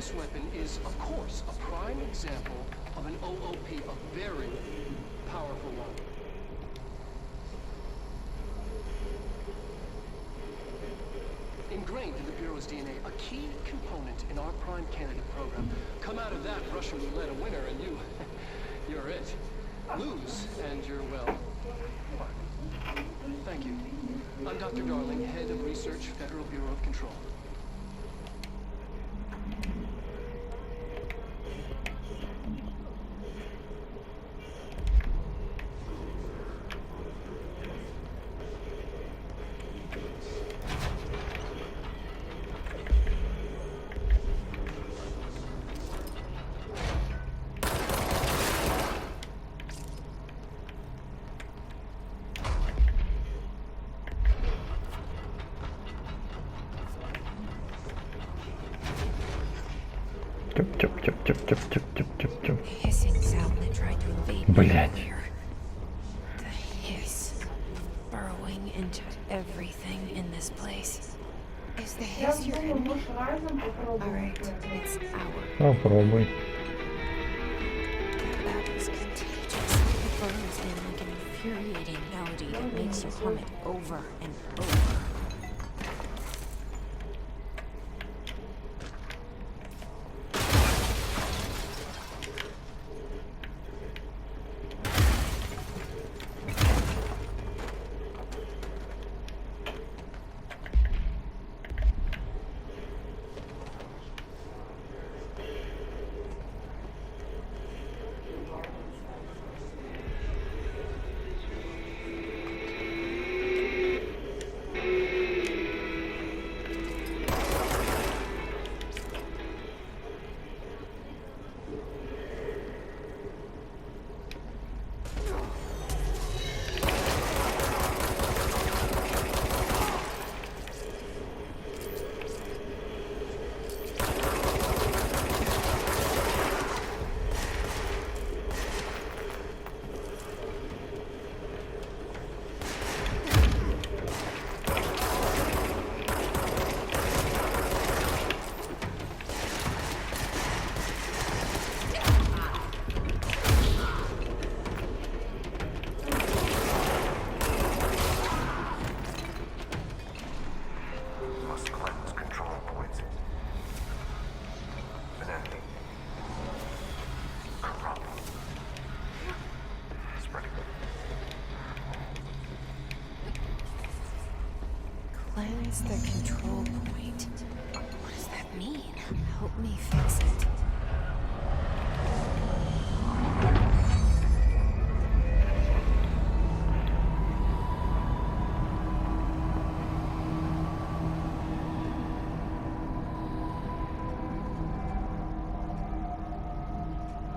This weapon is, of course, a prime example of an OOP, a very powerful one. Ingrained in the Bureau's DNA, a key component in our prime candidate program. Come out of that Russian roulette a winner and you're it. Lose and you're, well, fucked. Thank you. I'm Dr. Darling, Head of Research, Federal Bureau of Control. Hissing sound that tried to invade me earlier. The hiss burrowing into everything in this place. Is the hiss your enemy? Alright, it's our. Попробуй. That was contagious. It burns in like an infuriating melody that makes you hum it over and over. Cleanse the control point. What does that mean? Help me fix it.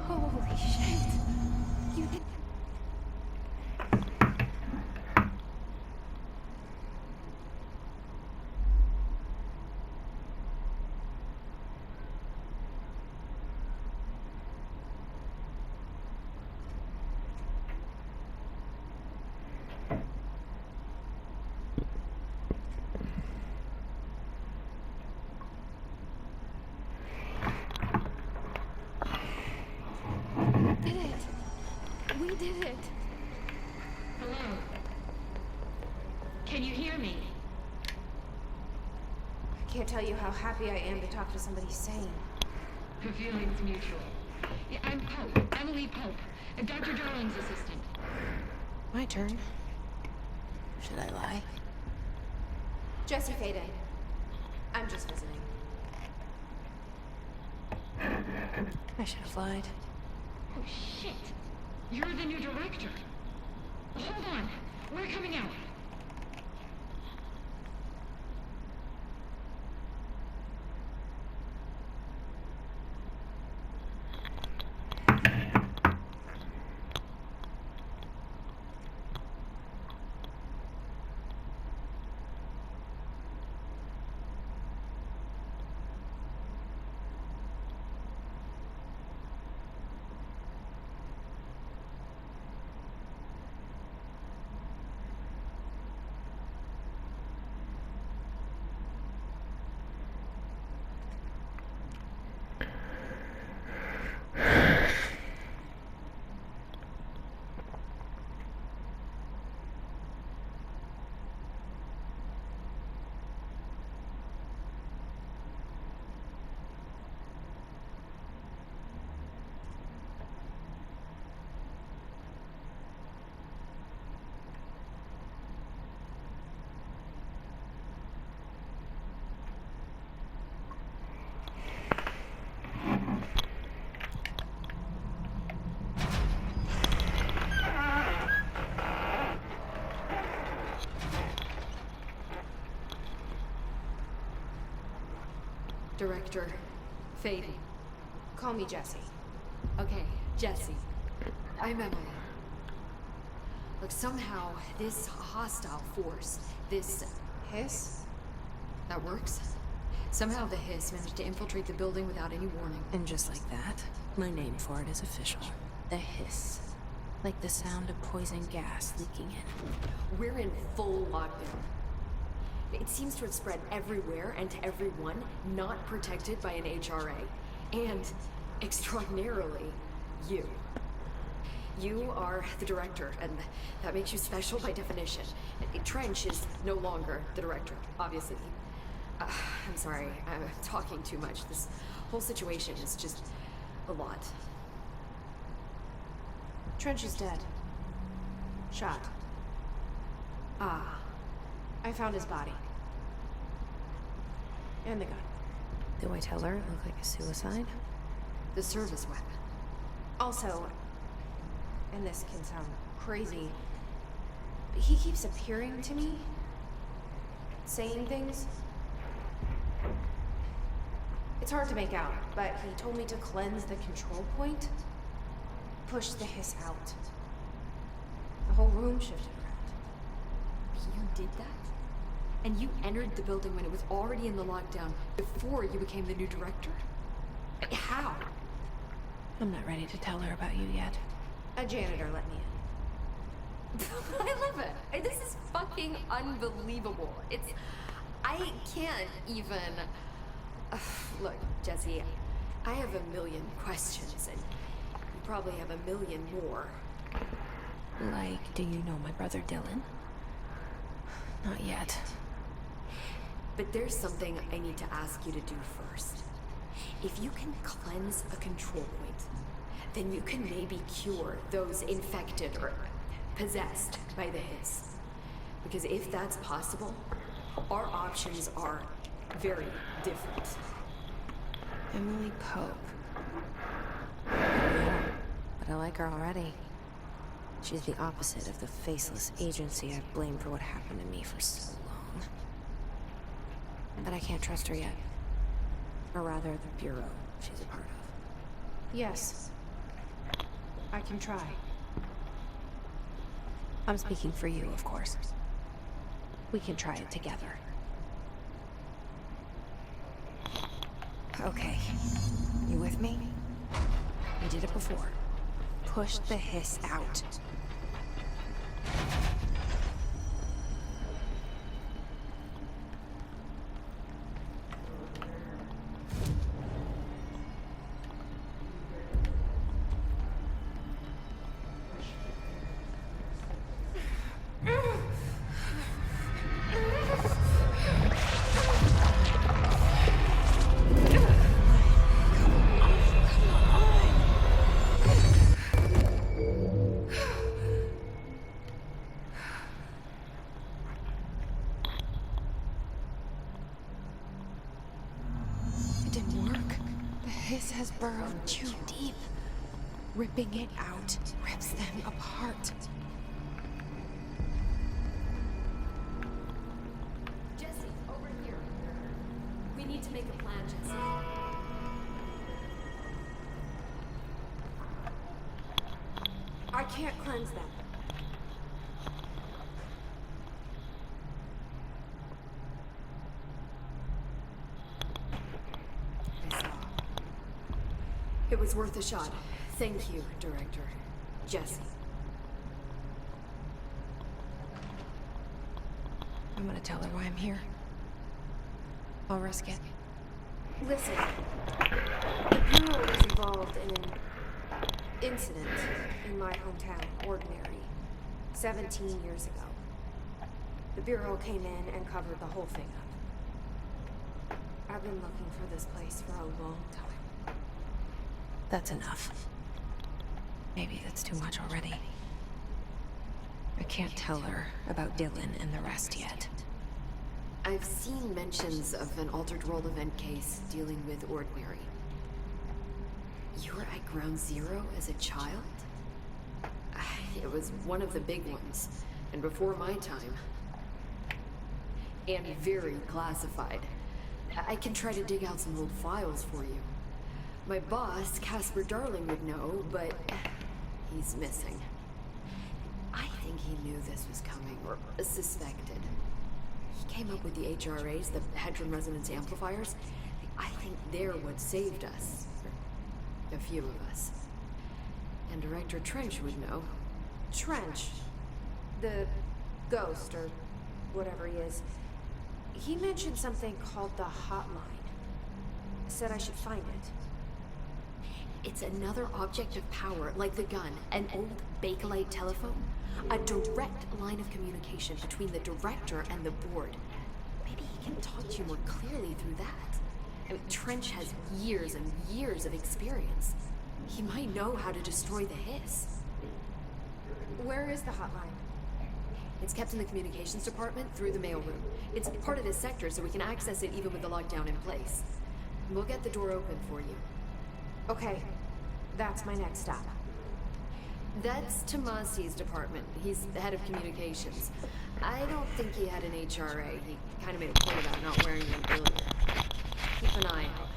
Holy shit. You did. We did it. Hello? Can you hear me? I can't tell you how happy I am to talk to somebody sane. The feeling's mutual. Yeah, I'm Pope. Emily Pope. Dr. Darling's assistant. My turn. Should I lie? Jesse Faden. I'm just visiting. I should have lied. Oh, shit. You're the new director. Hold on. We're coming out. Director Faden. Call me Jessie. Okay, Jessie. I'm Emily. Look, somehow this hostile force, this Hiss? that works. Somehow the Hiss managed to infiltrate the building without any warning. And just like that, my name for it is official. The hiss. Like the sound of poison gas leaking in. We're in full lockdown. It seems to have spread everywhere and to everyone not protected by an HRA. And, extraordinarily, you. You are the director, and that makes you special by definition. Trench is no longer the director, obviously. I'm sorry, I'm talking too much. This whole situation is just a lot. Trench is dead. Shot. Ah, I found his body. And the gun. Do I tell her it looked like a suicide? the service weapon. Also, and this can sound crazy, but he keeps appearing to me, saying things. It's hard to make out, but he told me to cleanse the control point, push the hiss out. The whole room shifted around. You did that? And you entered the building when it was already in the lockdown, before you became the new director? How? I'm not ready to tell her about you yet. A janitor let me in. I love it. This is fucking unbelievable. I can't even... Look, Jesse, I have a million questions, and you probably have a million more. Like, do you know my brother Dylan? Not yet. But there's something I need to ask you to do first. If you can cleanse a control point, then you can maybe cure those infected or possessed by the hiss. Because if that's possible, our options are very different. Emily Pope. Yeah, but I like her already. She's the opposite of the faceless agency I've blamed for what happened to me for so long. But I can't trust her yet. Or rather, the Bureau she's a part of. Yes. I can try. I'm speaking for you, of course. We can try it together. Okay. You with me? We did it before. Push the hiss out. It didn't work. The hiss has burrowed too deep. Ripping it out rips them apart. Jesse, over here. We need to make a plan, Jesse. I can't cleanse them. I saw. It was worth a shot. Thank you, Director. Jesse. I'm gonna tell her why I'm here. I'll risk it. Listen, the Bureau was involved in an incident in my hometown, Ordinary, 17 years ago. The Bureau came in and covered the whole thing up. I've been looking for this place for a long time. That's enough. Maybe that's too much already. I can't tell her about Dylan and the rest yet. I've seen mentions of an altered world event case dealing with Ordinary. You were at Ground Zero as a child? It was one of the big ones, and before my time. And very classified. I can try to dig out some old files for you. My boss, Casper Darling, would know, but he's missing. I think he knew this was coming, or suspected. He came up with the HRAs, the Hedron Resonance Amplifiers. I think they're what saved us. A few of us. And Director Trench would know. Trench. The ghost, or whatever he is. He mentioned something called the Hotline. Said I should find it. It's another object of power, like the gun, an old Bakelite telephone. A direct line of communication between the director and the board. Maybe he can talk to you more clearly through that. I mean, Trench has years and years of experience. He might know how to destroy the Hiss. Where is the Hotline? It's kept in the communications department through the mailroom. It's part of this sector, so we can access it even with the lockdown in place. We'll get the door open for you. Okay, that's my next stop. That's Tomasi's department. He's the head of communications. I don't think he had an HRA. He kind of made a point about not wearing them earlier. Keep an eye out.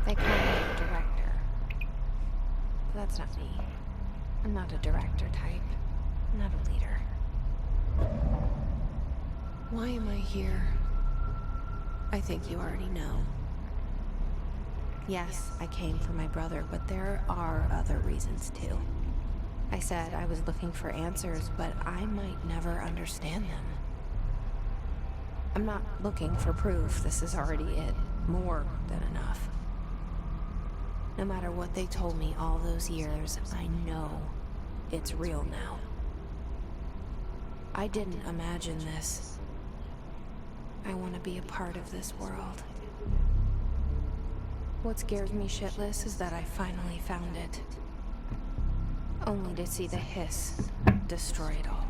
They call me a director. But that's not me. I'm not a director type. I'm not a leader. Why am I here? I think you already know. Yes, I came for my brother, but there are other reasons too. I said I was looking for answers, but I might never understand them. I'm not looking for proof. This is already it. More than enough. No matter what they told me all those years, I know it's real now. I didn't imagine this. I want to be a part of this world. What scares me shitless is that I finally found it. Only to see the Hiss destroy it all.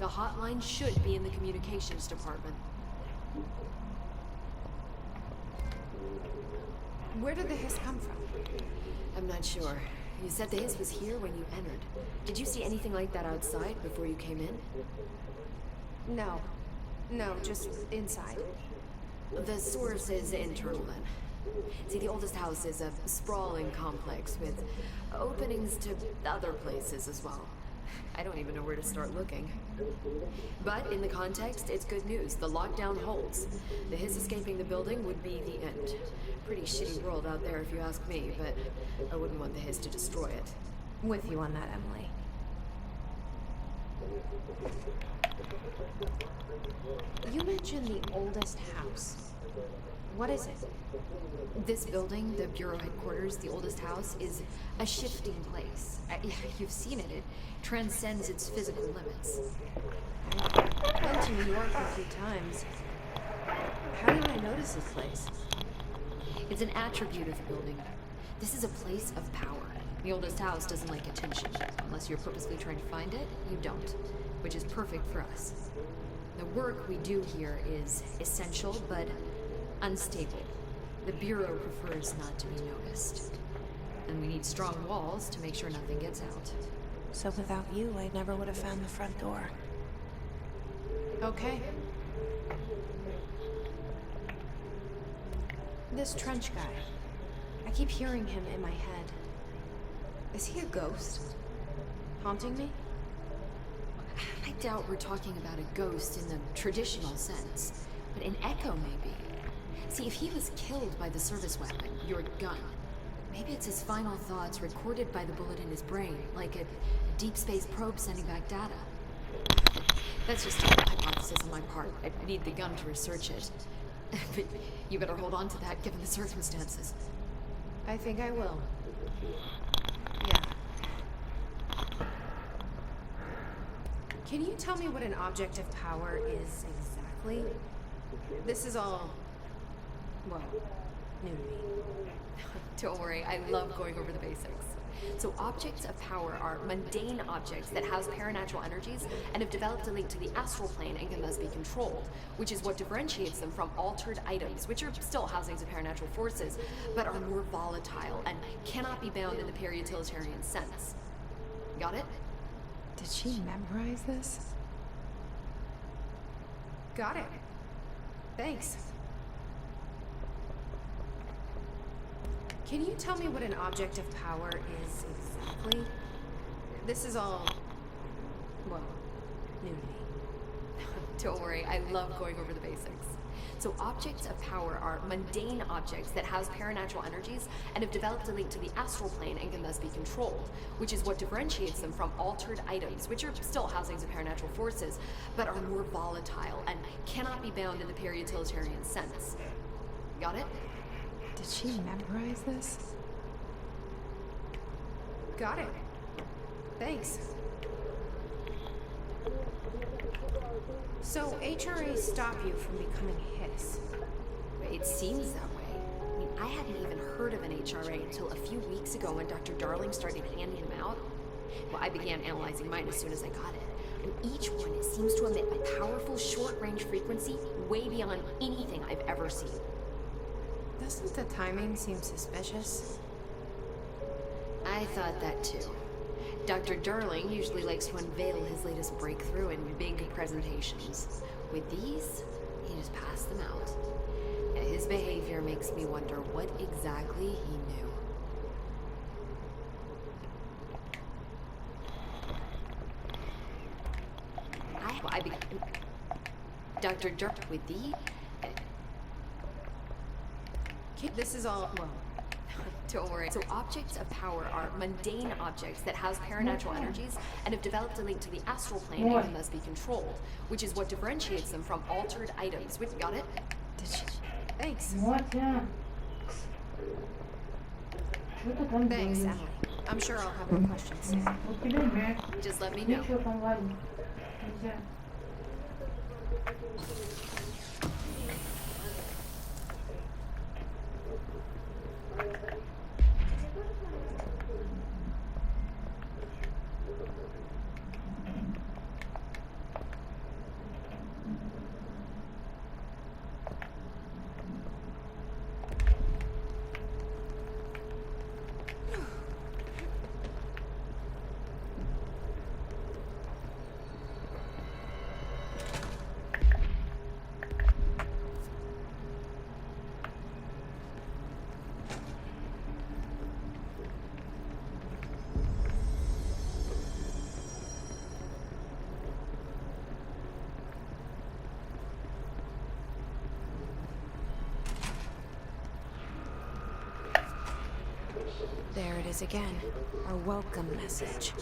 The hotline should be in the communications department. Where did the Hiss come from? I'm not sure. You said the Hiss was here when you entered. Did you see anything like that outside before you came in? No, just inside. The source is internal then. See, the oldest house is a sprawling complex with openings to other places as well. I don't even know where to start looking. But in the context, it's good news. The lockdown holds. The Hiss escaping the building would be the end. Pretty shitty world out there if you ask me, but I wouldn't want the Hiss to destroy it. With you on that, Emily. You mentioned the oldest house. What is it? This building, the Bureau headquarters, the oldest house, is a shifting place. You've seen it. It transcends its physical limits. I've been to New York a few times. How did I notice this place? It's an attribute of the building. This is a place of power. The oldest house doesn't like attention. Unless you're purposely trying to find it, you don't. Which is perfect for us. The work we do here is essential, but unstable. The Bureau prefers not to be noticed. And we need strong walls to make sure nothing gets out. So without you, I never would have found the front door. Okay. This Trench guy. I keep hearing him in my head. Is he a ghost? Haunting me? I doubt we're talking about a ghost in the traditional sense, but an echo maybe. See, if he was killed by the service weapon, your gun, maybe it's his final thoughts recorded by the bullet in his brain, like a deep space probe sending back data. That's just a hypothesis on my part. I need the gun to research it. But you better hold on to that given the circumstances. I think I will. Yeah. Can you tell me what an object of power is exactly? exactly? This is all, well, new to me. Don't worry, I love going over the basics. So objects of power are mundane objects that house paranatural energies and have developed a link to the astral plane and can thus be controlled, which is what differentiates them from altered items, which are still housings of paranatural forces, but are more volatile and cannot be bound in the peri-utilitarian sense. Got it? Did she memorize this? Got it. Thanks. Can you tell me what an object of power is exactly? This is all, well, new to me. Don't worry, I love going over the basics. So objects of power are mundane objects that house paranatural energies and have developed a link to the astral plane and can thus be controlled, which is what differentiates them from altered items, which are still housings of paranatural forces, but are more volatile and cannot be bound in the peri-utilitarian sense. Got it? Did she memorize this? Got it. Thanks. So HRA stop you from becoming Hiss? It seems that way. I mean, I hadn't even heard of an HRA until a few weeks ago when Dr. Darling started handing them out. Well, I began analyzing mine as soon as I got it. And each one seems to emit a powerful short-range frequency way beyond anything I've ever seen. Doesn't the timing seem suspicious? I thought that too. Dr. Darling usually likes to unveil his latest breakthrough in big presentations. With these, he just passed them out. His behavior makes me wonder what exactly he knew. I began... Dr. Darling with the... This is all, well, Don't worry. So objects of power are mundane objects that house paranatural energies and have developed a link to the astral plane and can thus be controlled, which is what differentiates them from altered items. Which got it? Did she? thanks. Thanks, Thanks, Emily. I'm sure I'll have more questions soon. Just let me know. There it is again. Our welcome message.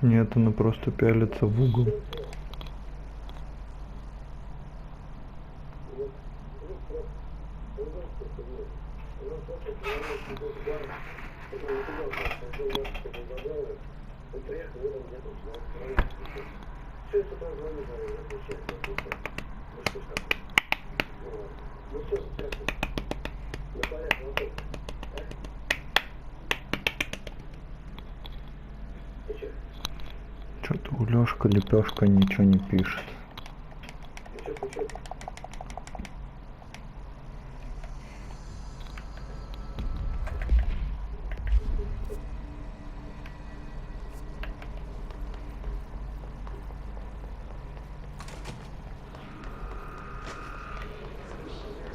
Нет, она просто пялится в угол. Что-то у Лёшка Лепёшка ничего не пишет.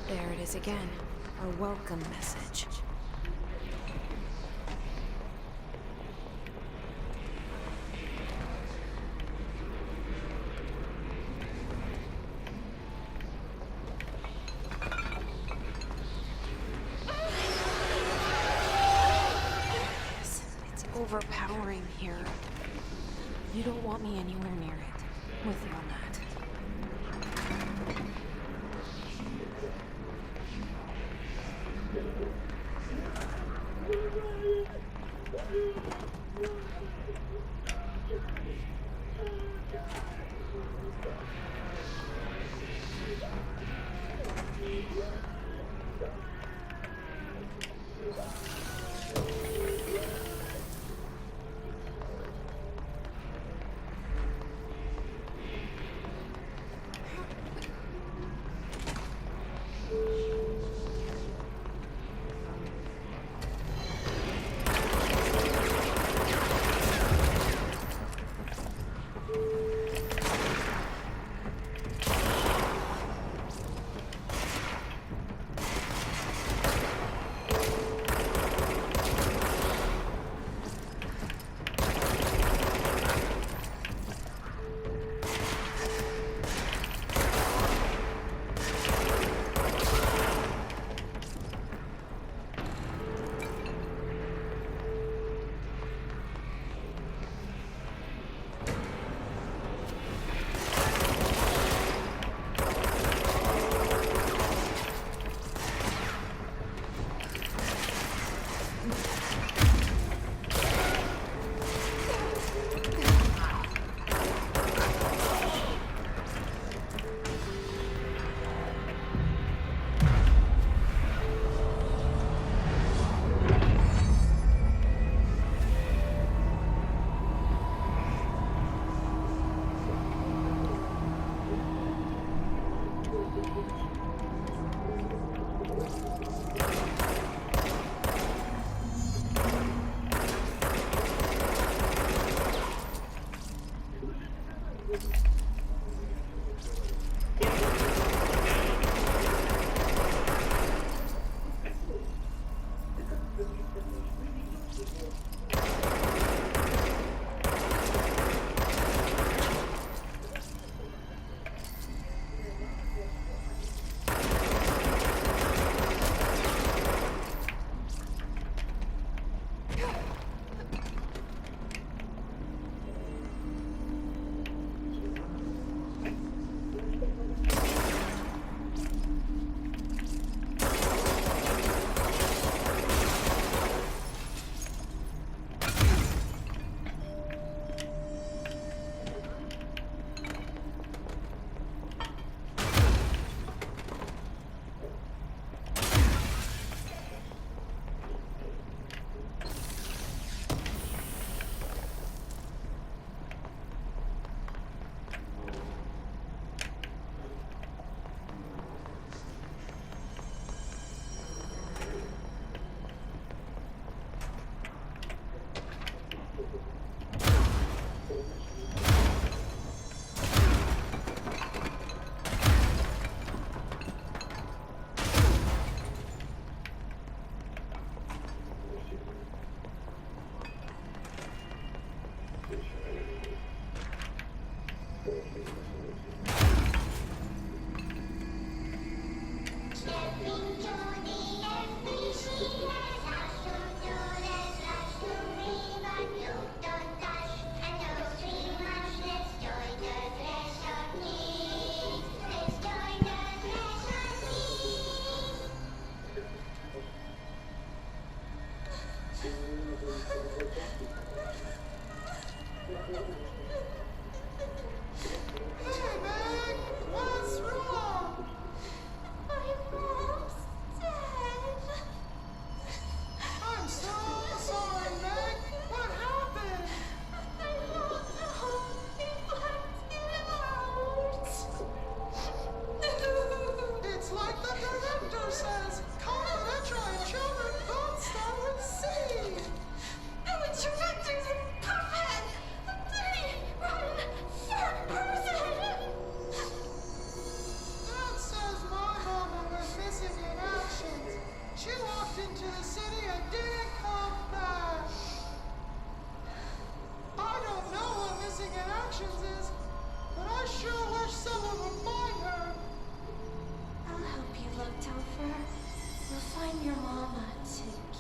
There it is again. Our welcome message. It's overpowering here. You don't want me anywhere near it. With you on that.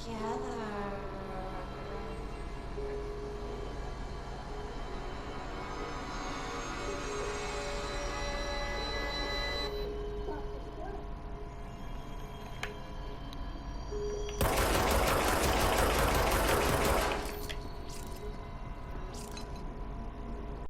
Yeah,